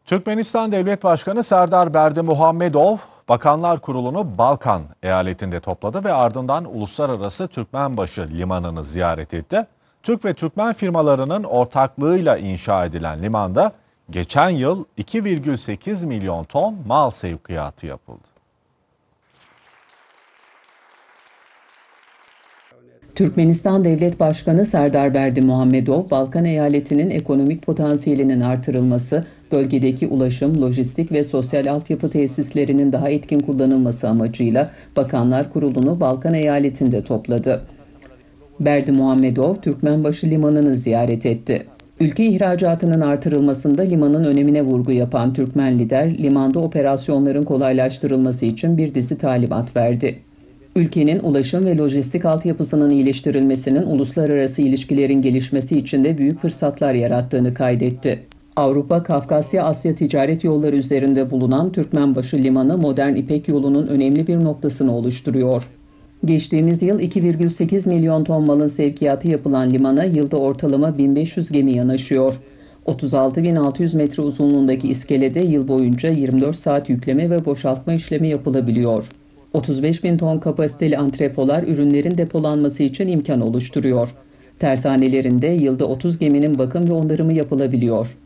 Türkmenistan Devlet Başkanı Serdar Berdimuhamedov, Bakanlar Kurulu'nu Balkan eyaletinde topladı ve ardından Uluslararası Türkmenbaşı Limanı'nı ziyaret etti. Türk ve Türkmen firmalarının ortaklığıyla inşa edilen limanda geçen yıl 2,8 milyon ton mal sevkiyatı yapıldı. Türkmenistan Devlet Başkanı Serdar Berdimuhamedov, Balkan eyaletinin ekonomik potansiyelinin artırılması, bölgedeki ulaşım, lojistik ve sosyal altyapı tesislerinin daha etkin kullanılması amacıyla Bakanlar Kurulu'nu Balkan eyaletinde topladı. Berdimuhamedov, Türkmenbaşı Limanı'nı ziyaret etti. Ülke ihracatının artırılmasında limanın önemine vurgu yapan Türkmen lider, limanda operasyonların kolaylaştırılması için bir dizi talimat verdi. Ülkenin ulaşım ve lojistik altyapısının iyileştirilmesinin uluslararası ilişkilerin gelişmesi için de büyük fırsatlar yarattığını kaydetti. Avrupa-Kafkasya-Asya ticaret yolları üzerinde bulunan Türkmenbaşı Limanı, modern İpek yolunun önemli bir noktasını oluşturuyor. Geçtiğimiz yıl 2,8 milyon ton malın sevkiyatı yapılan limana yılda ortalama 1500 gemi yanaşıyor. 36.600 metre uzunluğundaki iskelede yıl boyunca 24 saat yükleme ve boşaltma işlemi yapılabiliyor. 35.000 ton kapasiteli antrepolar ürünlerin depolanması için imkan oluşturuyor. Tersanelerinde yılda 30 geminin bakım ve onarımı yapılabiliyor.